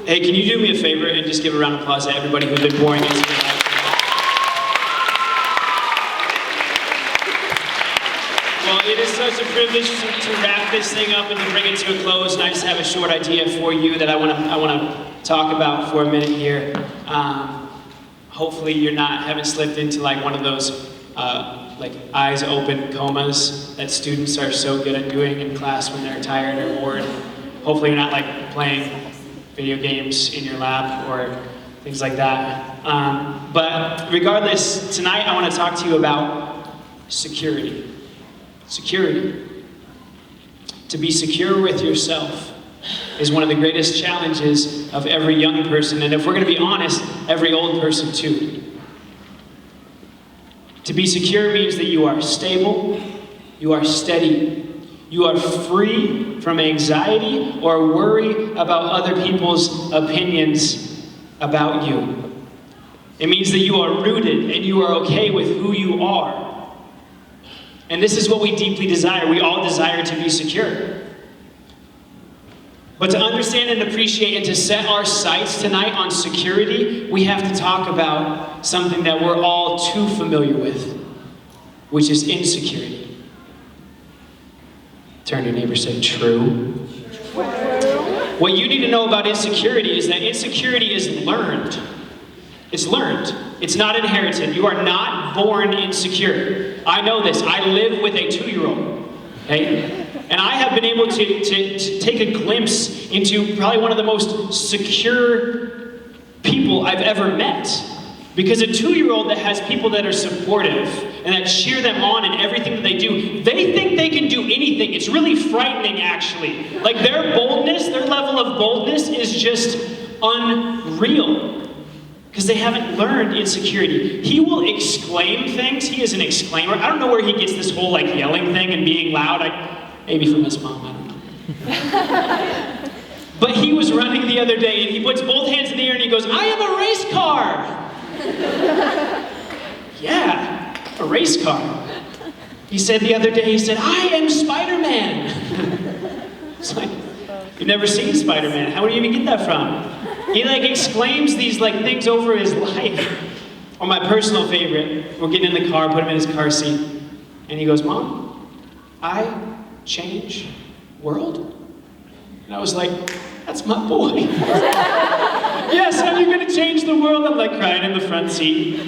Hey, can you do me a favor and just give a round of applause to everybody who's been pouring into your life? Well, it is such a privilege to wrap this thing up and to bring it to a close, and I just have a short idea for you that I want to talk about for a minute here. Hopefully you're haven't slipped into like one of those like eyes open comas that students are so good at doing in class when they're tired or bored. Hopefully you're not like playing video games in your lap or things like that. But regardless, tonight I want to talk to you about security. Security. To be secure with yourself is one of the greatest challenges of every young person, and if we're going to be honest, every old person too. To be secure means that you are stable, you are steady, you are free from anxiety or worry about other people's opinions about you. It means that you are rooted and you are okay with who you are. And this is what we deeply desire. We all desire to be secure. But to understand and appreciate and to set our sights tonight on security, we have to talk about something that we're all too familiar with, which is insecurity. Turn to your neighbor and say, true. What you need to know about insecurity is that insecurity is learned. It's learned. It's not inherited. You are not born insecure. I know this. I live with a 2-year-old. Okay? And I have been able to take a glimpse into probably one of the most secure people I've ever met. Because a 2-year-old that has people that are supportive and that cheer them on in everything that they do, they think they can do anything. It's really frightening, actually. Like their boldness, their level of boldness is just unreal. Because they haven't learned insecurity. He will exclaim things. He is an exclaimer. I don't know where he gets this whole like yelling thing and being loud. Maybe from his mom, I don't know. But he was running the other day and he puts both hands in the air and he goes, I am a race car. Yeah, a race car. He said the other day, he said, I am Spider-Man. It's like, you've never seen Spider-Man. How would you even get that from? He like exclaims these like things over his life. Or my personal favorite, we're getting in the car, put him in his car seat, and he goes, Mom, I change world? And I was like, that's my boy. Yes, how are you going to change the world? I'm like crying in the front seat.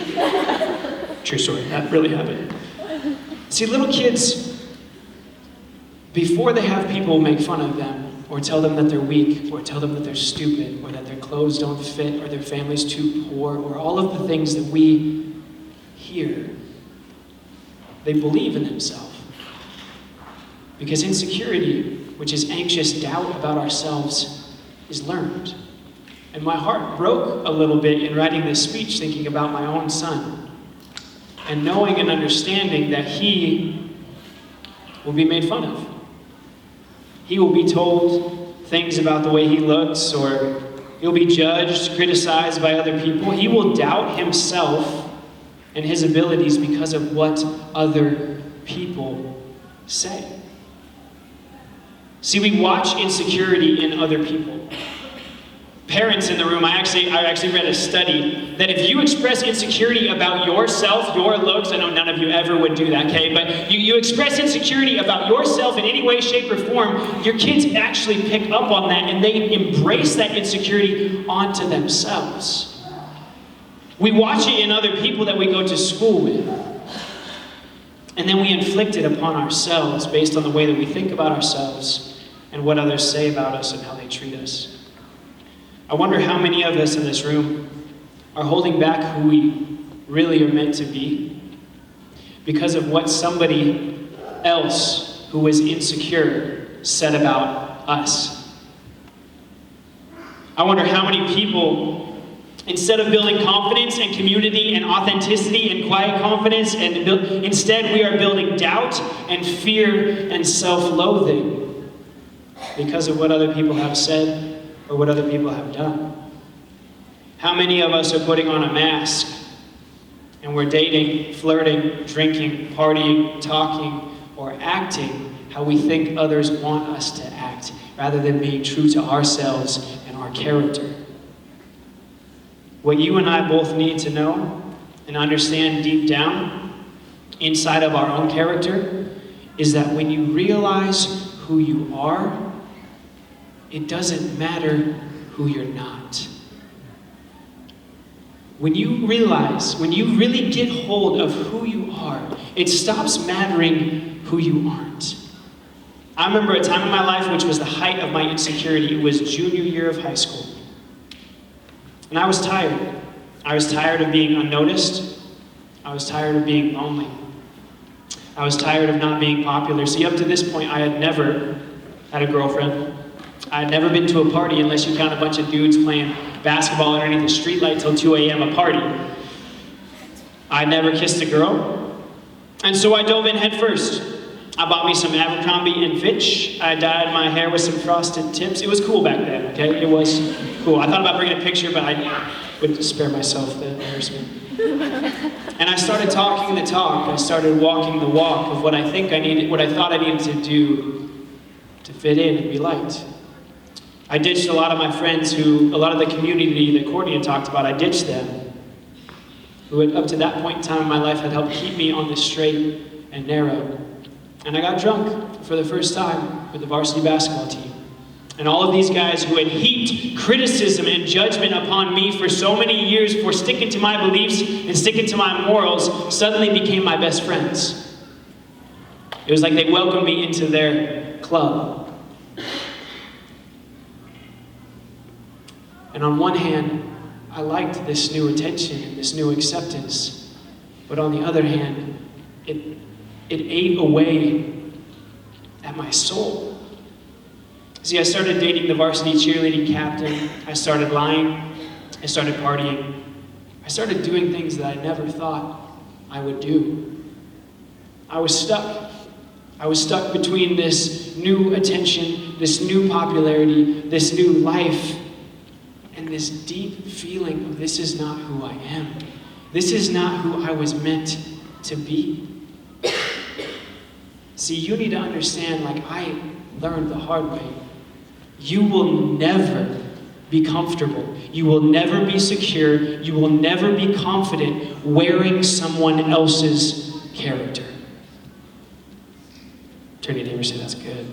True story, that really happened. See, little kids, before they have people make fun of them, or tell them that they're weak, or tell them that they're stupid, or that their clothes don't fit, or their family's too poor, or all of the things that we hear, they believe in themselves. Because insecurity, which is anxious doubt about ourselves, is learned. And my heart broke a little bit in writing this speech thinking about my own son, and knowing and understanding that he will be made fun of. He will be told things about the way he looks, or he'll be judged, criticized by other people. He will doubt himself and his abilities because of what other people say. See, we watch insecurity in other people. Parents in the room, I actually read a study that if you express insecurity about yourself, your looks, I know none of you ever would do that, okay? But you express insecurity about yourself in any way, shape, or form, your kids actually pick up on that and they embrace that insecurity onto themselves. We watch it in other people that we go to school with. And then we inflict it upon ourselves based on the way that we think about ourselves and what others say about us and how they treat us. I wonder how many of us in this room are holding back who we really are meant to be because of what somebody else who was insecure said about us. I wonder how many people, instead of building confidence and community and authenticity and quiet confidence, instead we are building doubt and fear and self-loathing because of what other people have said or what other people have done. How many of us are putting on a mask and we're dating, flirting, drinking, partying, talking, or acting how we think others want us to act rather than being true to ourselves and our character? What you and I both need to know and understand deep down, inside of our own character, is that when you realize who you are, it doesn't matter who you're not. When you realize, when you really get hold of who you are, it stops mattering who you aren't. I remember a time in my life which was the height of my insecurity. It was junior year of high school. And I was tired. I was tired of being unnoticed. I was tired of being lonely. I was tired of not being popular. See, up to this point, I had never had a girlfriend. I had never been to a party unless you count a bunch of dudes playing basketball underneath the streetlight till 2 a.m. a party. I never kissed a girl. And so I dove in head first. I bought me some Abercrombie and Fitch. I dyed my hair with some frosted tips. It was cool back then, okay? It was cool. I thought about bringing a picture, but I would spare myself the embarrassment. And I started talking the talk. I started walking the walk of what I thought I needed to do to fit in and be liked. I ditched a lot of my friends a lot of the community that Courtney had talked about, I ditched them. Who had, up to that point in time in my life, had helped keep me on the straight and narrow. And I got drunk for the first time with the varsity basketball team. And all of these guys who had heaped criticism and judgment upon me for so many years for sticking to my beliefs and sticking to my morals suddenly became my best friends. It was like they welcomed me into their club. And on one hand, I liked this new attention and this new acceptance. But on the other hand, it ate away at my soul. See, I started dating the varsity cheerleading captain. I started lying. I started partying. I started doing things that I never thought I would do. I was stuck. I was stuck between this new attention, this new popularity, this new life, and this deep feeling of this is not who I am. This is not who I was meant to be. See, you need to understand, like I learned the hard way, you will never be comfortable. You will never be secure. You will never be confident wearing someone else's character. Turn to your neighbor and say, that's good.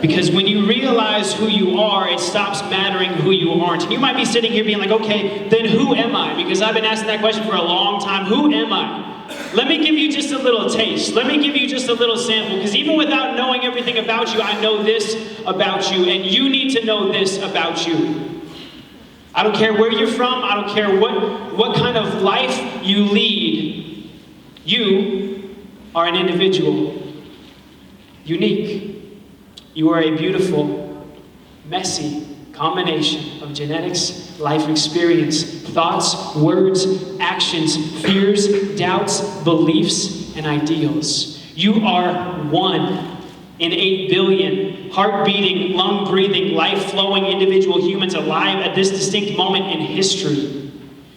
Because when you realize who you are, it stops mattering who you aren't. And you might be sitting here being like, okay, then who am I? Because I've been asking that question for a long time. Who am I? Let me give you just a little taste. Let me give you just a little sample. Because even without knowing everything about you, I know this about you. And you need to know this about you. I don't care where you're from. I don't care what kind of life you lead. You are an individual. Unique. You are a beautiful, messy combination of genetics, life experience, thoughts, words, actions, fears, doubts, beliefs, and ideals. You are one in 8 billion heart-beating, lung-breathing, life-flowing individual humans alive at this distinct moment in history.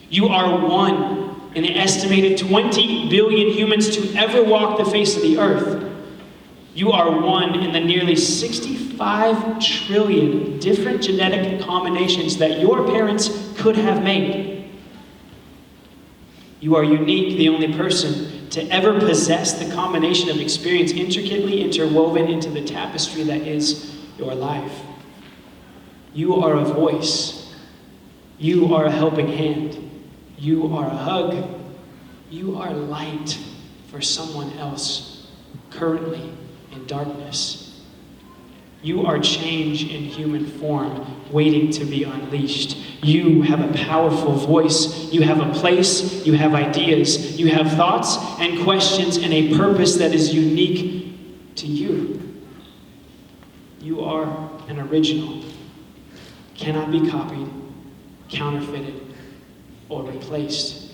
You are one in the estimated 20 billion humans to ever walk the face of the earth. You are one in the nearly 65 trillion different genetic combinations that your parents could have made. You are unique, the only person to ever possess the combination of experience intricately interwoven into the tapestry that is your life. You are a voice. You are a helping hand. You are a hug. You are light for someone else currently in darkness. You are change in human form, waiting to be unleashed. You have a powerful voice. You have a place. You have ideas. You have thoughts and questions and a purpose that is unique to you. You are an original. Cannot be copied, counterfeited, or replaced.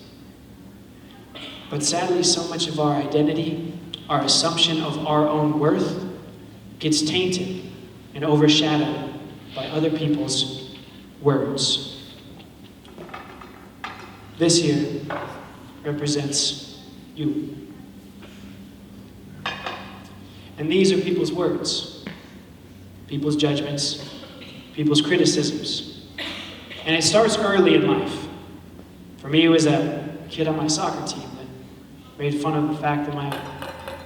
But sadly, so much of our identity, our assumption of our own worth, gets tainted and overshadowed by other people's words. This here represents you. And these are people's words, people's judgments, people's criticisms. And it starts early in life. For me, it was a kid on my soccer team that made fun of the fact that my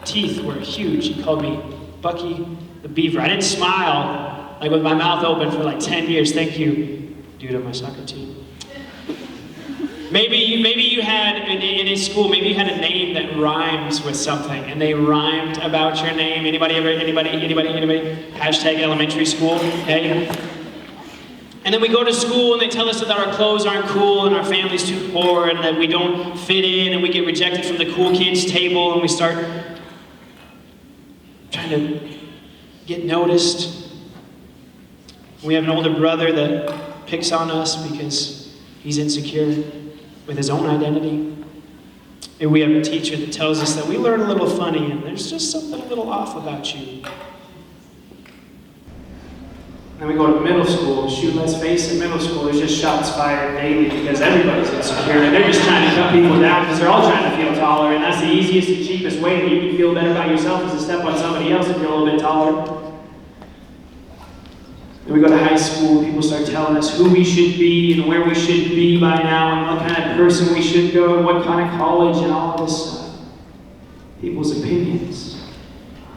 teeth were huge. He called me Bucky the Beaver. I didn't smile like with my mouth open for like 10 years. Thank you, dude on my soccer team. Maybe you had, in school, maybe you had a name that rhymes with something, and they rhymed about your name. Anybody? Hashtag elementary school, okay? And then we go to school and they tell us that our clothes aren't cool and our family's too poor and that we don't fit in and we get rejected from the cool kids table and we start trying to get noticed. We have an older brother that picks on us because he's insecure with his own identity. And we have a teacher that tells us that we learn a little funny and there's just something a little off about you. Then we go to middle school. Shoot, let's face it, middle school, there's just shots fired daily because everybody's insecure and they're just trying to cut people down because they're all trying to feel taller, and that's the easiest and cheapest way that you can feel better about yourself is to step on somebody else if you're a little bit taller. Then we go to high school, people start telling us who we should be and where we should be by now and what kind of person we should go and what kind of college and all of this stuff. People's opinions.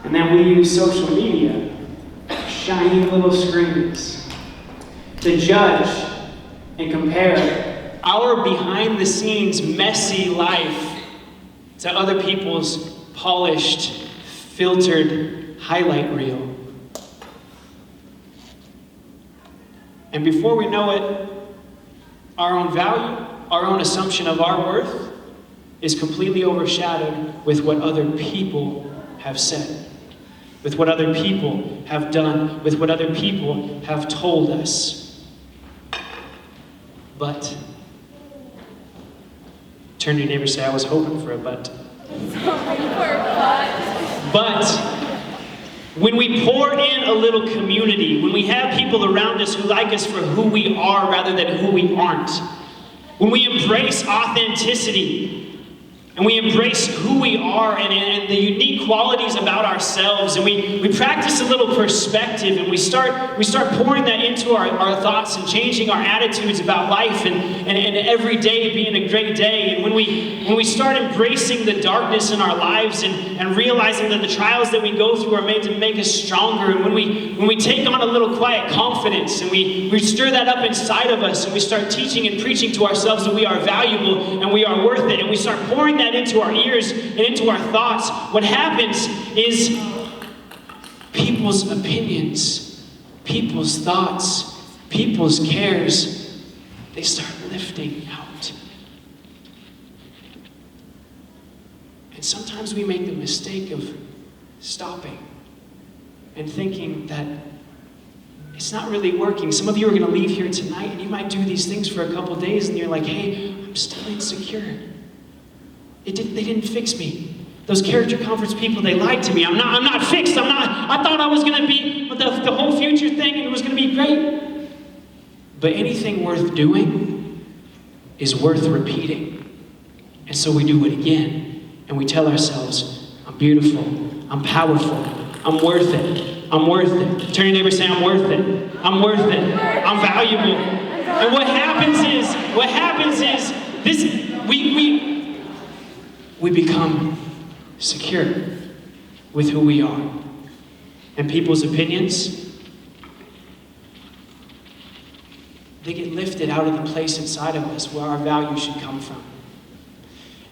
And then we use social media, shiny little screens, to judge and compare our behind-the-scenes messy life to other people's polished, filtered highlight reel. And before we know it, our own value, our own assumption of our worth is completely overshadowed with what other people have said, with what other people have done, with what other people have told us. But, turn to your neighbor and say, I was hoping for a but. But, when we pour in a little community, when we have people around us who like us for who we are rather than who we aren't, when we embrace authenticity, and we embrace who we are and the unique qualities about ourselves, and we practice a little perspective, and we start pouring that into our thoughts and changing our attitudes about life and every day being a great day. And when we start embracing the darkness in our lives and realizing that the trials that we go through are made to make us stronger, and when we take on a little quiet confidence and we stir that up inside of us and we start teaching and preaching to ourselves that we are valuable and we are worth it, and we start pouring that into our ears and into our thoughts, what happens is people's opinions, people's thoughts, people's cares, they start lifting out. And sometimes we make the mistake of stopping and thinking that it's not really working. Some of you are going to leave here tonight and you might do these things for a couple days and you're like, hey, I'm still insecure. They didn't fix me. Those character conference people, they lied to me. I'm not fixed. I thought I was going to be the whole future thing and it was going to be great. But anything worth doing is worth repeating. And so we do it again. And we tell ourselves, I'm beautiful. I'm powerful. I'm worth it. I'm worth it. Turn your neighbor and say, I'm worth it. I'm worth it. I'm valuable. And what happens is we become secure with who we are. And people's opinions, they get lifted out of the place inside of us where our value should come from.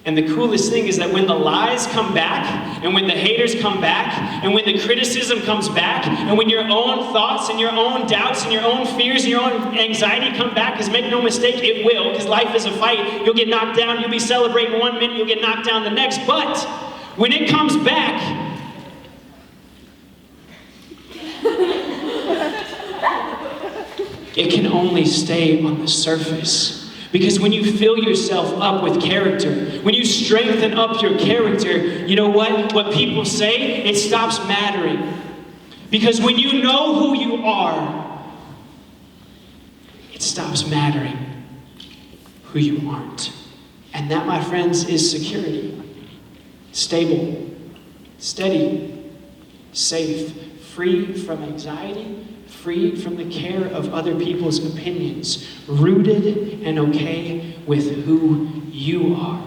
And the coolest thing is that when the lies come back, and when the haters come back, and when the criticism comes back, and when your own thoughts and your own doubts and your own fears and your own anxiety come back, because make no mistake, it will, because life is a fight. You'll get knocked down, you'll be celebrating 1 minute, you'll get knocked down the next. But when it comes back, it can only stay on the surface. Because when you fill yourself up with character, when you strengthen up your character, you know what? What people say, it stops mattering. Because when you know who you are, it stops mattering who you aren't. And that, my friends, is security. Stable, steady, safe, free from anxiety, freed from the care of other people's opinions, rooted and okay with who you are.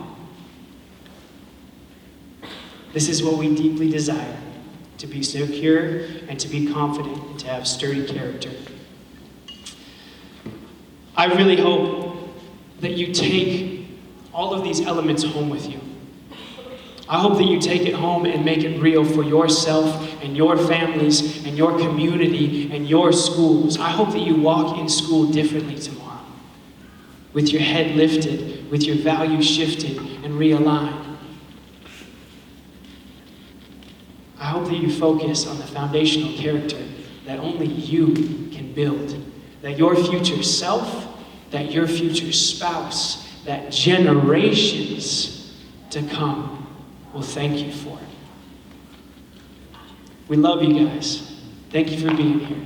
This is what we deeply desire, to be secure and to be confident and to have sturdy character. I really hope that you take all of these elements home with you. I hope that you take it home and make it real for yourself and your families and your community and your schools. I hope that you walk in school differently tomorrow, with your head lifted, with your values shifted and realigned. I hope that you focus on the foundational character that only you can build, that your future self, that your future spouse, that generations to come will thank you for it. We love you guys. Thank you for being here.